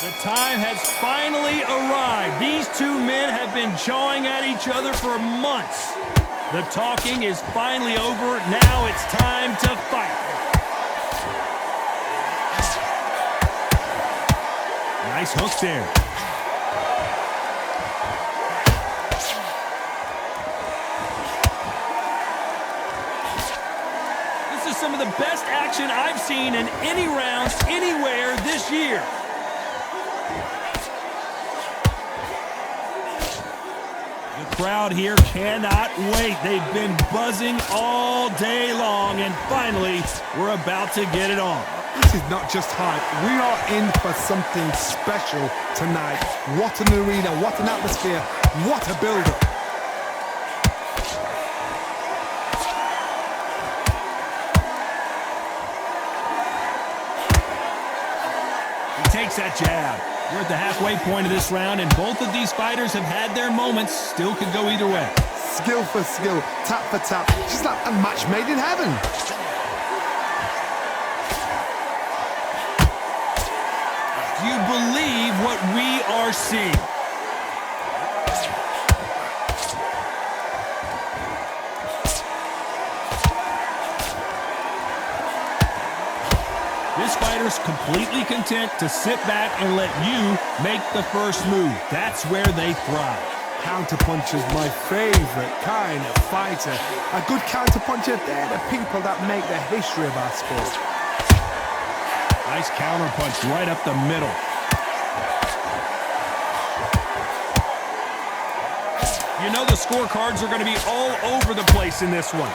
The time has finally arrived. These two men have been jawing at each other for months. The talking is finally over. Now it's time to fight. Nice hook there. This is some of the best action I've seen in any rounds anywhere this year. The crowd here cannot wait. They've been buzzing all day long, and finally, we're about to get it on. This is not just hype. We are in for something special tonight. What an arena, what an atmosphere, what a build-up. He takes that jab. We're at the halfway point of this round, and both of these fighters have had their moments. Still could go either way. Skill for skill, tap for tap. Just like a match made in heaven. Do you believe what we are seeing? This fighter's completely content to sit back and let you make the first move. That's where they thrive. Counterpuncher's my favorite kind of fighter. A good counterpuncher, they're the people that make the history of our sport. Nice counterpunch right up the middle. You know the scorecards are going to be all over the place in this one.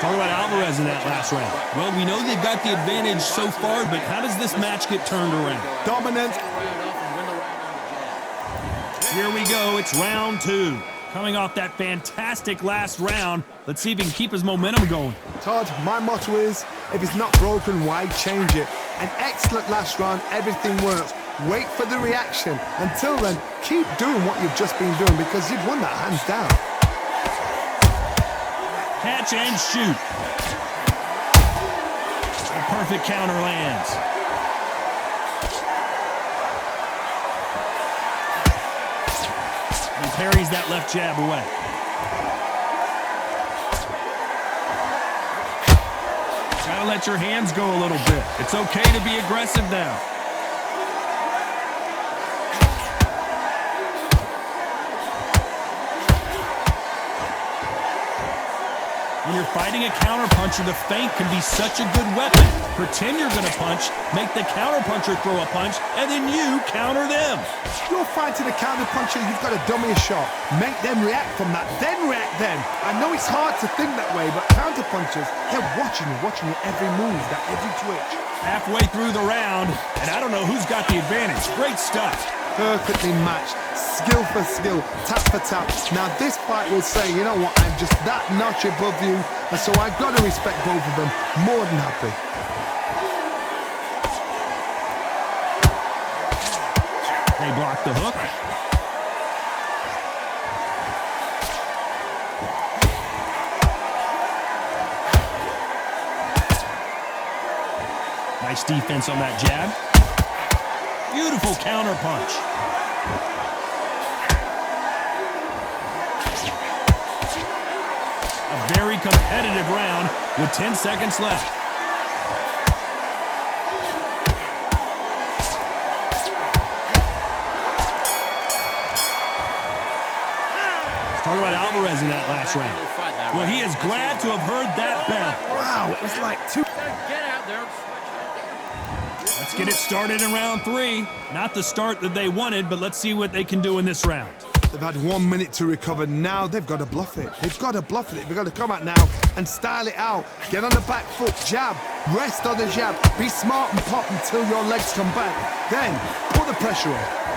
Talk about Alvarez in that last round. Well, we know they've got the advantage so far, but how does this match get turned around? Dominant. Here we go. It's round two. Coming off that fantastic last round, let's see if he can keep his momentum going. Todd, my motto is, if it's not broken, why change it? An excellent last round, everything works. Wait for the reaction. Until then, keep doing what you've just been doing because you've won that hands down. Catch and shoot. A perfect counter lands. He parries that left jab away. Gotta let your hands go a little bit. It's okay to be aggressive now. When you're fighting a counterpuncher, the feint can be such a good weapon. Pretend you're going to punch, make the counterpuncher throw a punch, and then you counter them. You're fighting a counterpuncher, you've got to dummy a shot. Make them react from that, then react then. I know it's hard to think that way, but counterpunchers, they're watching you every move, that every twitch. Halfway through the round, and I don't know who's got the advantage. Great stuff. Perfectly matched, skill for skill, tap for tap. Now this fight will say, you know what, I'm just that notch above you, and so I've got to respect both of them. More than happy. They block the hook. Nice defense on that jab. Beautiful counter punch. A very competitive round with 10 seconds left. Talk about Alvarez in that last round. Well, he is glad to have heard that bell. Wow, it was like two. Get out there. Let's get it started in round three. Not the start that they wanted, but let's see what they can do in this round. They've had 1 minute to recover. Now they've got to bluff it. They've got to bluff it. They've got to come out now and style it out. Get on the back foot, jab, rest on the jab. Be smart and pop until your legs come back. Then put the pressure on.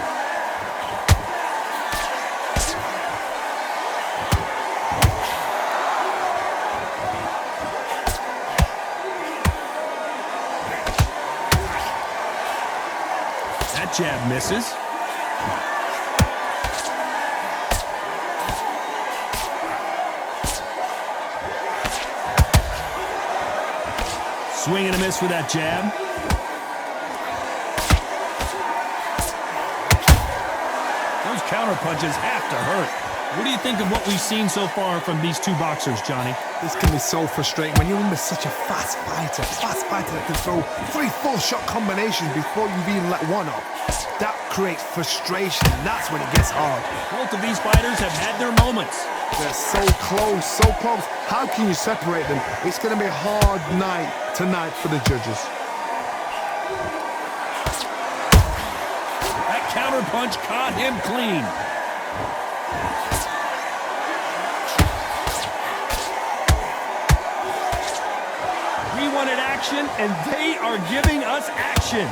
That jab misses. Swing and a miss with that jab. Those counter punches have to hurt. What do you think of what we've seen so far from these two boxers, Johnny? This can be so frustrating when you're in with such a fast fighter that can throw 3-4 shot combinations before you've even let one off. That creates frustration, and that's when it gets hard. Both of these fighters have had their moments. They're so close, so close. How can you separate them? It's going to be a hard night tonight for the judges. That counter punch caught him clean. We wanted action, and they are giving us action.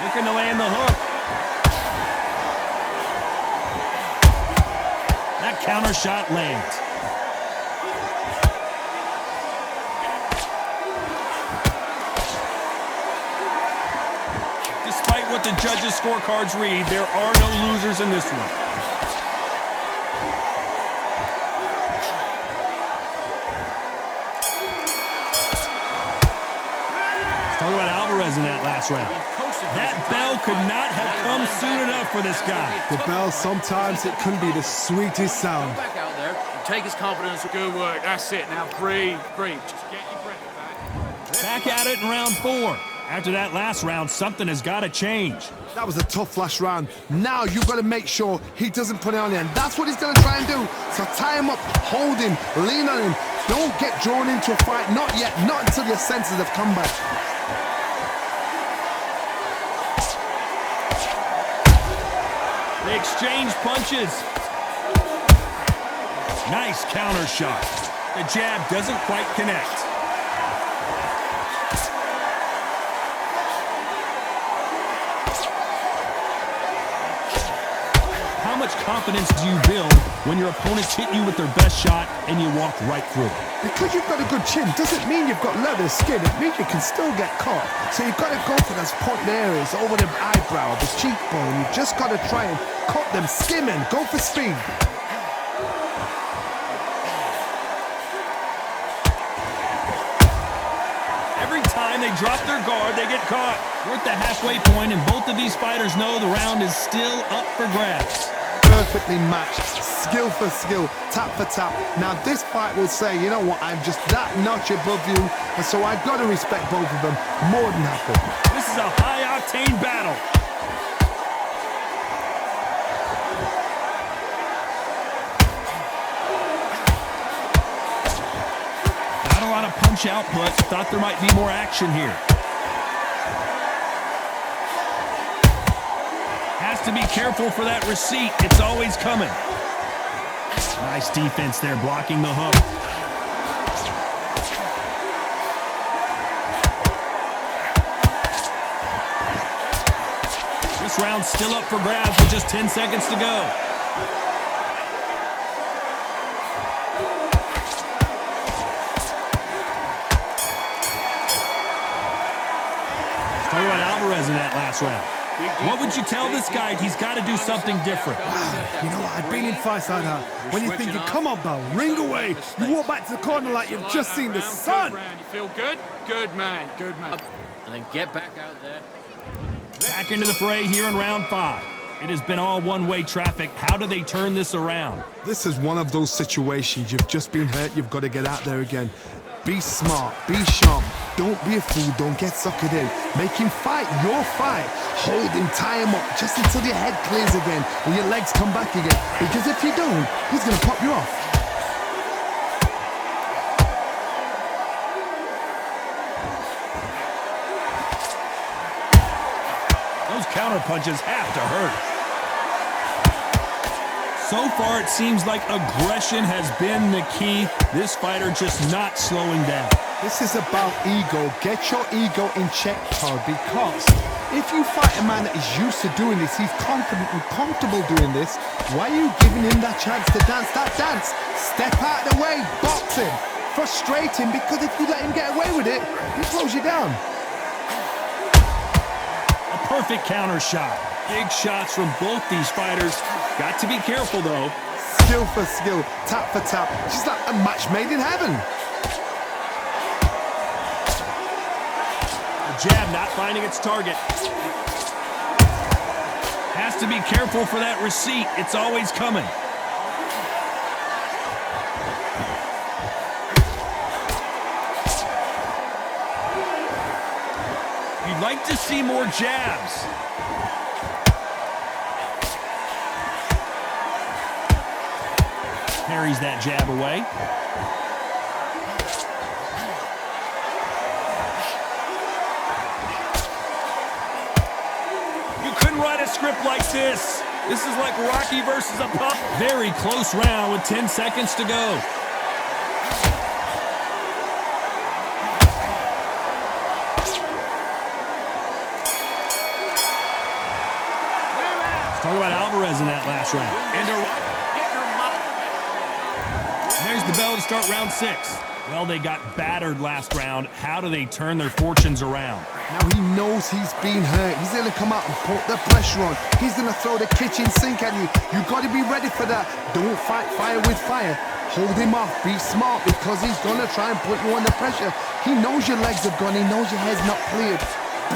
Looking to land the hook. That counter shot lands. Despite what the judges' scorecards read, there are no losers in this one. Let's talk about Alvarez in that last round. That bell could not have come soon enough for this guy. The bell, sometimes it can be the sweetest sound. Back out there and take his confidence. Good work. That's it. Now breathe, breathe. Just get your breath back. Back at it in round 4. After that last round, something has got to change. That was a tough last round. Now you've got to make sure he doesn't put it on you, and that's what he's going to try and do. So tie him up, hold him, lean on him. Don't get drawn into a fight. Not yet. Not until your senses have come back. They exchange punches. Nice counter shot. The jab doesn't quite connect. How much confidence do you build when your opponents hit you with their best shot and you walk right through it? Because you've got a good chin doesn't mean you've got leather skin. It means you can still get caught. So you've got to go for those pointed areas over the eyebrow, the cheekbone. You've just got to try and cut them, skimming, go for speed. Every time they drop their guard, they get caught. We're at the halfway point, and both of these fighters know the round is still up for grabs. Perfectly matched, skill for skill, tap for tap. Now this fight will say, you know what, I'm just that notch above you, and so I've got to respect both of them more than happy. This is a high-octane battle. Not a lot of punch output. Thought there might be more action here. Has to be careful for that receipt. It's always coming. Nice defense there, blocking the hook. This round's still up for grabs with just 10 seconds to go. Let's talk about Alvarez in that last round. What would you tell this guy? He's got to do something different. You know what, I've been in fights like that. When you're thinking, come on, Bell, ring away. You walk back to the corner like you've just seen the sun. You feel good? Good man, good man. And then get back out there. Back into the fray here in round 5. It has been all one-way traffic. How do they turn this around? This is one of those situations. You've just been hurt. You've got to get out there again. Be smart. Be sharp. Don't be a fool. Don't get suckered in. Make him fight your fight. Hold him, tie him up, just until your head clears again and your legs come back again. Because if you don't, he's going to pop you off. Those counter punches have to hurt. So far, it seems like aggression has been the key. This fighter just not slowing down. This is about ego. Get your ego in check, Todd, because if you fight a man that is used to doing this, he's confident and comfortable doing this, why are you giving him that chance to dance that dance? Step out of the way, box him, frustrate him, because if you let him get away with it, he throws you down. A perfect counter shot. Big shots from both these fighters. Got to be careful, though. skill for skill, tap for tap. She's like a match made in heaven. The jab not finding its target. Has to be careful for that receipt. It's always coming. You'd like to see more jabs. Parries that jab away. You couldn't write a script like this. This is like Rocky versus a pup. Very close round with 10 seconds to go. Let's talk about Alvarez in that last round. There's the bell to start round 6. Well, they got battered last round. How do they turn their fortunes around? Now he knows he's been hurt. He's going to come out and put the pressure on. He's going to throw the kitchen sink at you. You've got to be ready for that. Don't fight fire with fire. Hold him off. Be smart because he's going to try and put you under pressure. He knows your legs have gone. He knows your head's not cleared.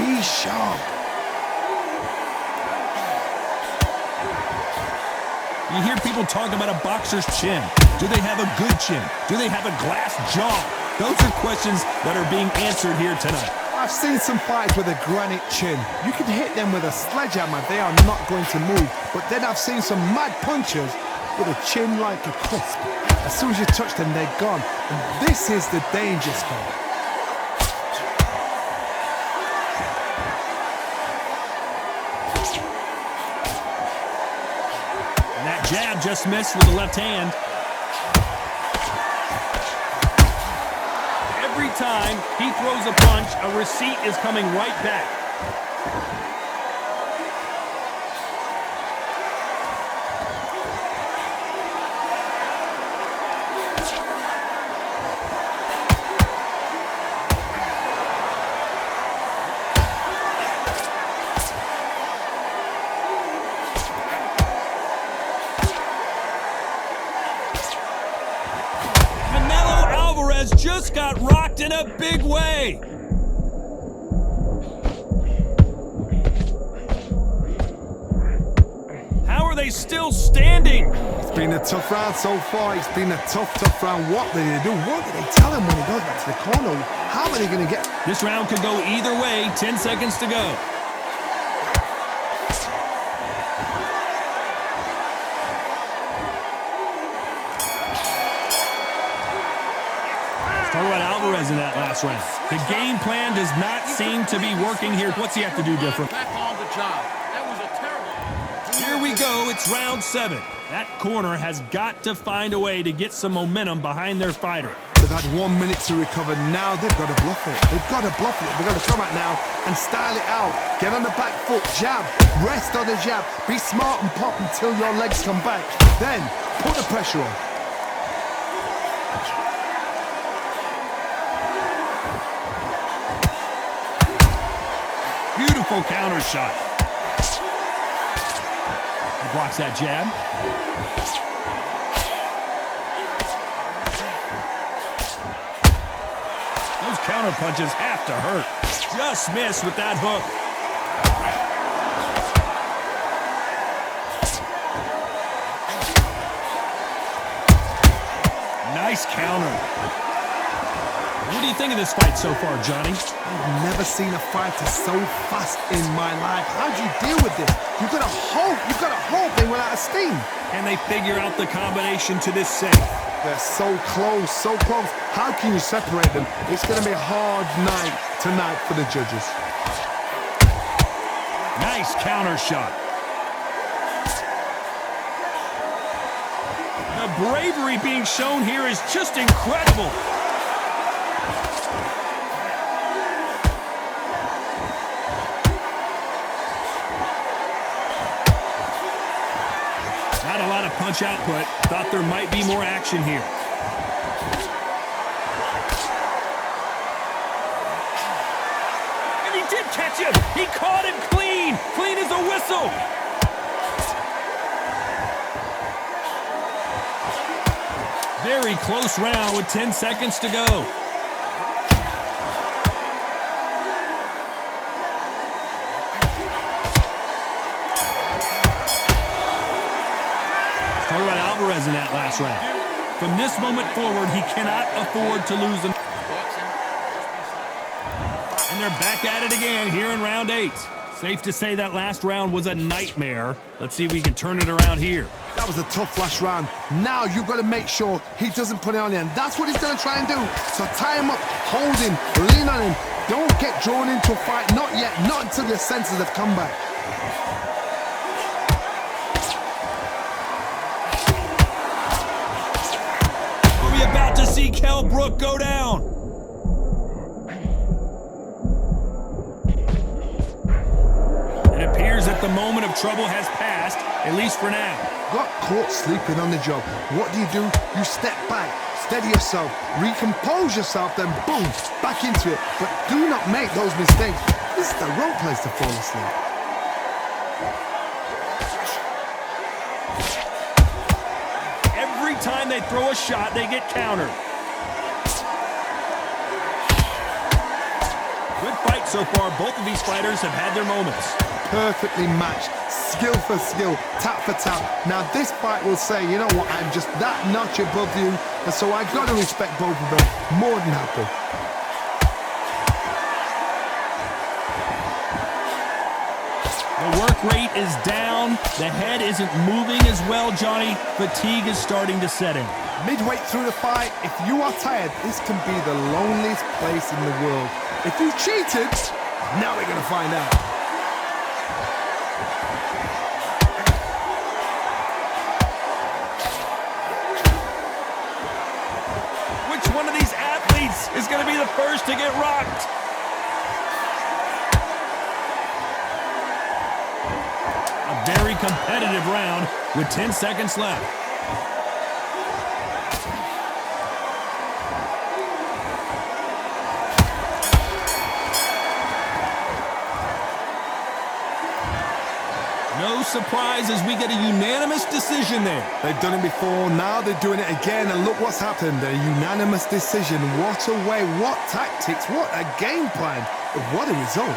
Be sharp. You hear people talk about a boxer's chin. Do they have a good chin? Do they have a glass jaw? Those are questions that are being answered here tonight. I've seen some fights with a granite chin. You can hit them with a sledgehammer. They are not going to move. But then I've seen some mad punchers with a chin like a crisp. As soon as you touch them, they're gone. And this is the danger spot. Jab just missed with the left hand. Every time he throws a punch, a receipt is coming right back. Just got rocked in a big way. How are they still standing? It's been a tough round so far. It's been a tough round. What did they do? What did they tell him when he goes back to the corner? How are they going to get... This round could go either way. 10 seconds to go. Talk about Alvarez in that last round. The game plan does not seem to be working here. What's he have to do different? Back on the job. That was a terrible... Here we go. It's round 7. That corner has got to find a way to get some momentum behind their fighter. They've had 1 minute to recover. Now they've got to bluff it. They've got to bluff it. They've got to come out now and style it out. Get on the back foot, jab, rest on the jab. Be smart and pop until your legs come back. Then put the pressure on. Beautiful counter shot. He blocks that jab. Those counter punches have to hurt. Just missed with that hook. Nice counter. What do you think of this fight so far, Johnny? I've never seen a fighter so fast in my life. How do you deal with this? You've got to hope they went out of steam. Can they figure out the combination to this safe? They're so close, so close. How can you separate them? It's going to be a hard night tonight for the judges. Nice counter shot. The bravery being shown here is just incredible. Not a lot of punch output. Thought there might be more action here. And he did catch him. He caught him clean. Clean as a whistle. Very close round with 10 seconds to go. Talk about Alvarez in that last round. From this moment forward, he cannot afford to lose them. And they're back at it again here in round 8. Safe to say that last round was a nightmare. Let's see if we can turn it around here. That was a tough last round. Now you've got to make sure he doesn't put it on you, and that's what he's going to try and do. So tie him up, hold him, lean on him. Don't get drawn into a fight. Not yet. Not until your senses have come back. Are we about to see Kell Brook go down? It appears that the moment of trouble has passed, at least for now. Got caught sleeping on the job. What do? You step back, steady yourself, recompose yourself, then boom, back into it. But do not make those mistakes. This is the wrong place to fall asleep. Every time they throw a shot, they get countered. Good fight so far. Both of these fighters have had their moments. Perfectly matched, skill for skill, tap for tap. Now this fight will say, you know what, I'm just that notch above you, and so I've got to respect both of them. More than happy. The work rate is down. The head isn't moving as well, Johnny. Fatigue is starting to set in. Midway through the fight, if you are tired, this can be the loneliest place in the world. If you cheated, now we're going to find out. Which one of these athletes is going to be the first to get rocked? A very competitive round with 10 seconds left. No surprise as we get a unanimous decision there. They've done it before, now they're doing it again, and look what's happened. A unanimous decision. What a way, what tactics, what a game plan. What a result.